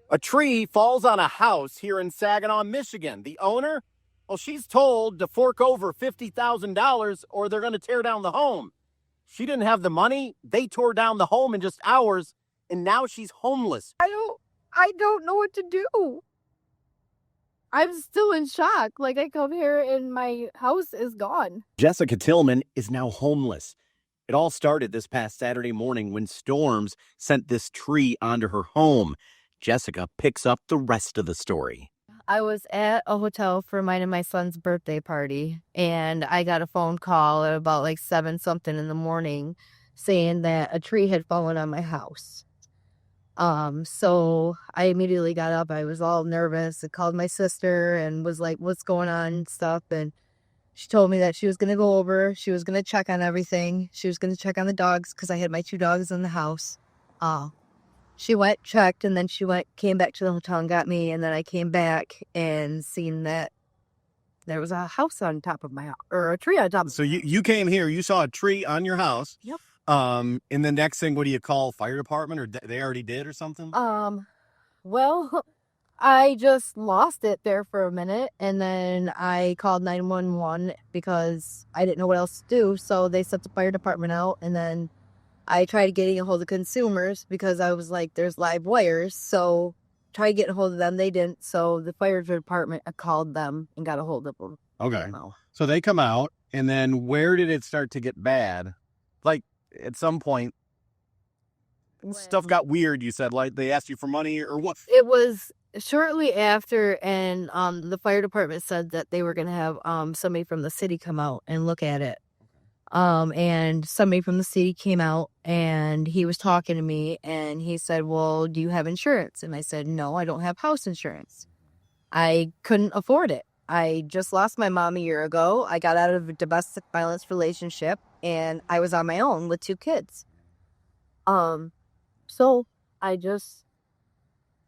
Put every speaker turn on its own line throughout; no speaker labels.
A tree falls on a house here in Saginaw, Michigan. The owner, well, she's told to fork over $50,000 or they're going to tear down the home. She didn't have the money. They tore down the home in just hours, and now she's homeless.
I don't know what to do. I'm still in shock. Like, I come here and my house is gone.
Jessica Tillman is now homeless. It all started this past Saturday morning when storms sent this tree onto her home. Jessica picks up the rest of the story.
I was at a hotel for mine and my son's birthday party, and I got a phone call at about like 7-something in the morning saying that a tree had fallen on my house. So I immediately got up. I was all nervous. I called my sister and was like, what's going on and stuff. And she told me that she was going to go over. She was going to check on everything. She was going to check on the dogs because I had my 2 dogs in the house. She went, checked, and then came back to the hotel and got me. And then I came back and seen that there was a house on top of my house, or a tree on top of
So you came here, you saw a tree on your house.
Yep.
And the next thing, what do you call fire department, or they already did or something?
Well, I just lost it there for a minute, and then I called 911 because I didn't know what else to do. So they sent the fire department out, and then I tried getting a hold of consumers because I was like, there's live wires. So try getting a hold of them. They didn't. So the fire department called them and got a hold of them.
Okay. So they come out, and then where did it start to get bad? Like, at some point, stuff got weird, you said. Like, they asked you for money or what?
It was shortly after, and the fire department said that they were going to have somebody from the city come out and look at it. And somebody from the city came out, and he was talking to me, and he said, well, do you have insurance? And I said, no, I don't have house insurance. I couldn't afford it. I just lost my mom a year ago. I got out of a domestic violence relationship, and I was on my own with 2 kids. So I just...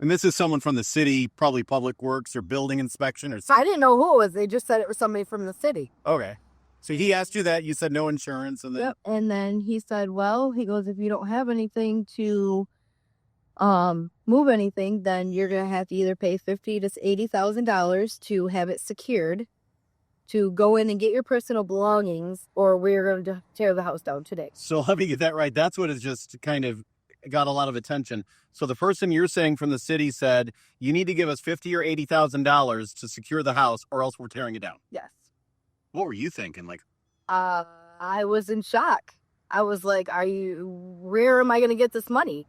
And this is someone from the city, probably public works or building inspection or something?
I didn't know who it was. They just said it was somebody from the city.
Okay. So he asked you that. You said no insurance. And then...
Yep. And then he said, well, he goes, if you don't have anything to move anything, then you're going to have to either pay $50,000 to $80,000 to have it secured, to go in and get your personal belongings, or we're going to tear the house down today.
So let me get that right. That's what has just kind of got a lot of attention. So the person you're saying from the city said, you need to give us $50,000 or $80,000 to secure the house, or else we're tearing it down.
Yes.
What were you thinking? Like,
I was in shock. I was like, where am I going to get this money?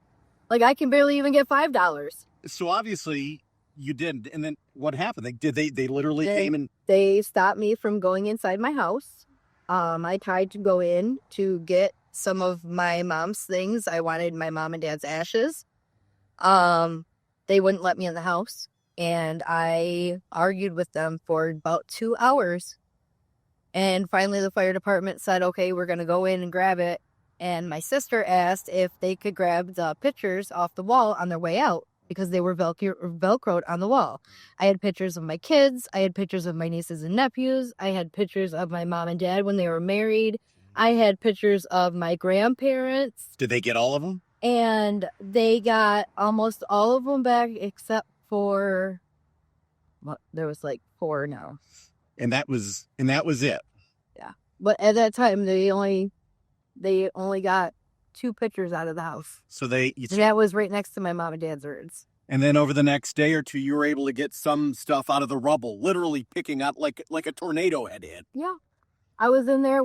Like, I can barely even get $5.
So obviously you did. And then what happened? They literally came and...
They stopped me from going inside my house. I tried to go in to get some of my mom's things. I wanted my mom and dad's ashes. They wouldn't let me in the house. And I argued with them for about 2 hours. And finally the fire department said, okay, we're going to go in and grab it. And my sister asked if they could grab the pictures off the wall on their way out because they were Velcroed on the wall. I had pictures of my kids. I had pictures of my nieces and nephews. I had pictures of my mom and dad when they were married. I had pictures of my grandparents.
Did they get all of them?
And they got almost all of them back except for, well, there was like 4 now.
And that was it.
Yeah. But at that time, they only got 2 pictures out of the house.
So
that was right next to my mom and dad's urns.
And then over the next day or 2, you were able to get some stuff out of the rubble, literally picking up like a tornado had hit.
Yeah. I was in there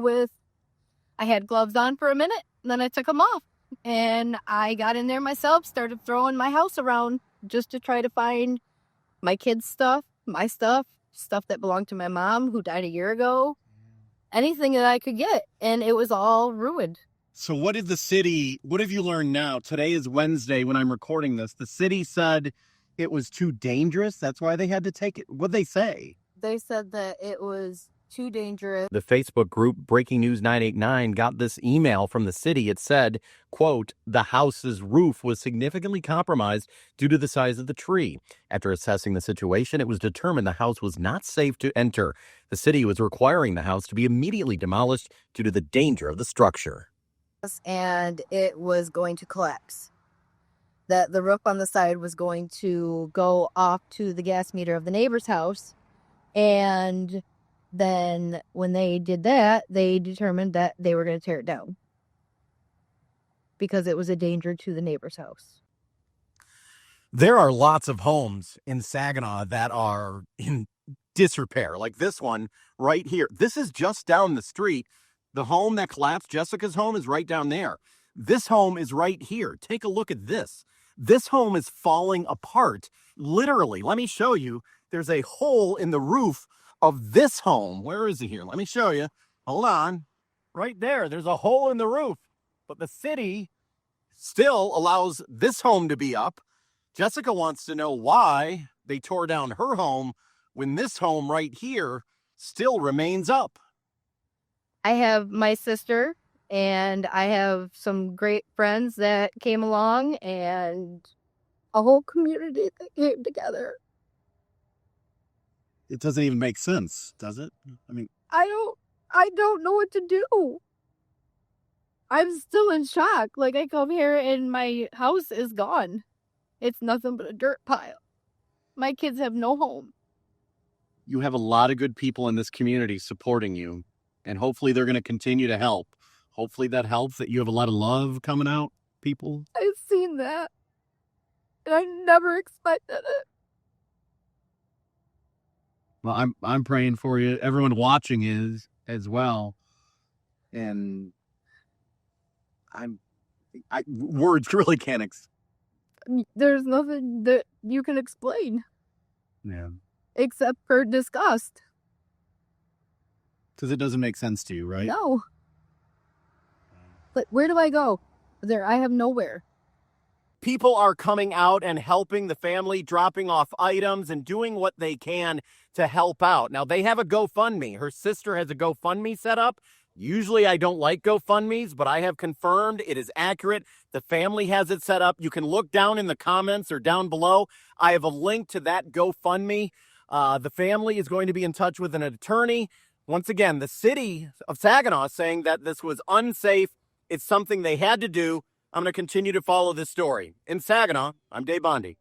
I had gloves on for a minute, and then I took them off. And I got in there myself, started throwing my house around just to try to find my kids' stuff, my stuff that belonged to my mom who died a year ago. Anything that I could get, and it was all ruined.
So what have you learned now? Today is Wednesday when I'm recording this. The city said it was too dangerous. That's why they had to take it. What'd they say?
They said that it was too dangerous.
The Facebook group Breaking News 989 got this email from the city. It said, quote, the house's roof was significantly compromised due to the size of the tree. After assessing the situation, it was determined the house was not safe to enter. The city was requiring the house to be immediately demolished due to the danger of the structure.
And it was going to collapse. that the roof on the side was going to go off to the gas meter of the neighbor's house. And then when they did that, they determined that they were going to tear it down because it was a danger to the neighbor's house.
There are lots of homes in Saginaw that are in disrepair, like this one right here. This is just down the street. The home that collapsed, Jessica's home, is right down there. This home is right here. Take a look at this. This home is falling apart. Literally, let me show you. There's a hole in the roof of this home. Where is it here? Let me show you. Hold on. Right there. There's a hole in the roof. But the city still allows this home to be up. Jessica wants to know why they tore down her home when this home right here still remains up.
I have my sister and I have some great friends that came along and a whole community that came together.
It doesn't even make sense, does it? I mean,
I don't know what to do. I'm still in shock. Like, I come here and my house is gone. It's nothing but a dirt pile. My kids have no home.
you have a lot of good people in this community supporting you, and hopefully they're going to continue to help. Hopefully that helps, that you have a lot of love coming out, people.
I've seen that. And I never expected it.
Well, I'm praying for you. Everyone watching is as well. And words really can't
There's nothing that you can explain.
Yeah.
Except for disgust.
Because it doesn't make sense to you, right?
No. But where do I go? I have nowhere.
People are coming out and helping the family, dropping off items and doing what they can to help out. Now, they have a GoFundMe. Her sister has a GoFundMe set up. Usually I don't like GoFundMes, but I have confirmed it is accurate. The family has it set up. You can look down in the comments or down below. I have a link to that GoFundMe. The family is going to be in touch with an attorney. Once again, the city of Saginaw is saying that this was unsafe. It's something they had to do. I'm going to continue to follow this story. In Saginaw, I'm Dave Bondy.